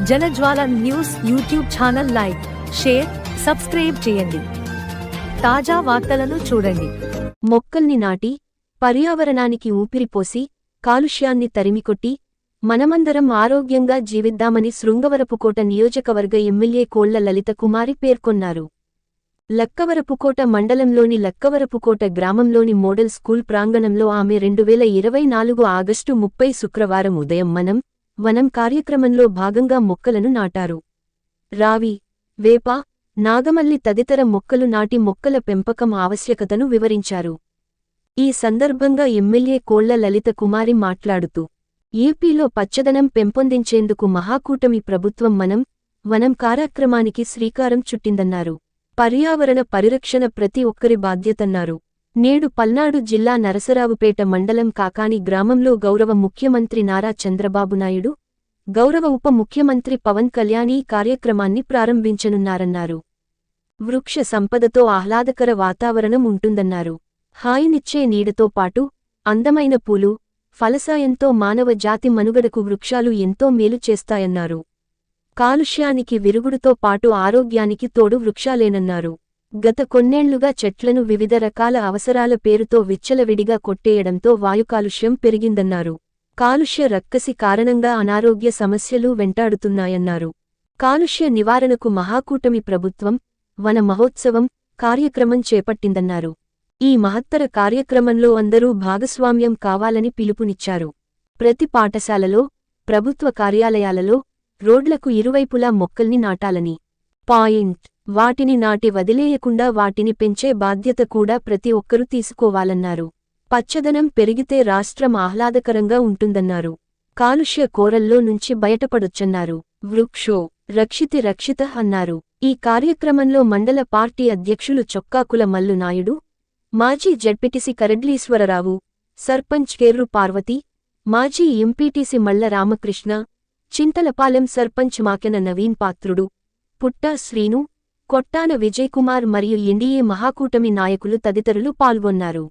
జలజ్వాల news YouTube channel like, share, subscribe చేయండి. తాజా వార్తలను చూడండి. మొక్కల్ని నాటి, పర్యావరణానికి ఊపిరిపోసి, కాలుష్యాన్ని తరిమికొట్టి, మనమందరం ఆరోగ్యంగా జీవిద్దామని శృంగవరపుకోట నియోజకవర్గ ఎమ్మెల్యే కోళ్ల లలిత కుమారి పేర్కొన్నారు. లక్కవరపుకోట మండలంలోని లక్కవరపుకోట గ్రామంలోని మోడల్ స్కూల్ ప్రాంగణంలో ఆమె 2024 ఆగస్టు 30 శుక్రవారం ఉదయం వనం కార్యక్రమంలో భాగంగా మొక్కలను నాటారు. రావి, వేప, నాగమల్లి తదితర మొక్కలు నాటి మొక్కల పెంపకం ఆవశ్యకతను వివరించారు. ఈ సందర్భంగా ఎమ్మెల్యే కోళ్ల లలిత కుమారి మాట్లాడుతూ, ఏపీలో పచ్చదనం పెంపొందించేందుకు మహాకూటమి ప్రభుత్వం వనం కార్యక్రమానికి శ్రీకారం చుట్టిందన్నారు. పర్యావరణ పరిరక్షణ ప్రతి ఒక్కరి బాధ్యతన్నారు. నేడు పల్నాడు జిల్లా నరసరావుపేట మండలం కాకాని గ్రామంలో గౌరవ ముఖ్యమంత్రి నారా చంద్రబాబు నాయుడు, గౌరవ ఉప ముఖ్యమంత్రి పవన్ కళ్యాణ్ ఈ కార్యక్రమాన్ని ప్రారంభించనున్నారన్నారు. వృక్ష సంపదతో ఆహ్లాదకర వాతావరణం ఉంటుందన్నారు. హాయినిచ్చే నీడతో పాటు అందమైన పూలు, ఫలసాయంతో మానవ జాతి మనుగడకు వృక్షాలు ఎంతో మేలు చేస్తాయన్నారు. కాలుష్యానికి విరుగుడుతో పాటు ఆరోగ్యానికి తోడు వృక్షాలేనన్నారు. గత కొన్నేళ్లుగా చెట్లను వివిధ రకాల అవసరాల పేరుతో విచ్చలవిడిగా కొట్టేయడంతో వాయుకాలుష్యం పెరిగిందన్నారు. కాలుష్య రక్కసి కారణంగా అనారోగ్య సమస్యలు వెంటాడుతున్నాయన్నారు. కాలుష్య నివారణకు మహాకూటమి ప్రభుత్వం వన మహోత్సవం కార్యక్రమం చేపట్టిందన్నారు. ఈ మహత్తర కార్యక్రమంలో అందరూ భాగస్వామ్యం కావాలని పిలుపునిచ్చారు. ప్రతి పాఠశాలలో, ప్రభుత్వ కార్యాలయాలలో, రోడ్లకు ఇరువైపులా మొక్కల్ని నాటాలని వాటిని నాటి వదిలేయకుండా వాటిని పెంచే బాధ్యత కూడా ప్రతి ఒక్కరూ తీసుకోవాలన్నారు. పచ్చదనం పెరిగితే రాష్ట్రం ఆహ్లాదకరంగా ఉంటుందన్నారు. కాలుష్య కోరల్లో నుంచి బయటపడొచ్చన్నారు. వృక్షో రక్షితి రక్షిత అన్నారు. ఈ కార్యక్రమంలో మండల పార్టీ అధ్యక్షులు చొక్కాకుల మల్లు నాయుడు, మాజీ జడ్పీటీసీ కరడ్లీశ్వరరావు, సర్పంచ్ కేర్రు పార్వతి, మాజీ ఎంపీటీసీ మళ్ల రామకృష్ణ, చింతలపాలెం సర్పంచ్ మాకెన నవీన్ పాత్రుడు, పుట్టా శ్రీను, కొట్టాన విజయకుమార్ మరియు ఎన్డీఏ మహాకూటమి నాయకులు తదితరులు పాల్గొన్నారు.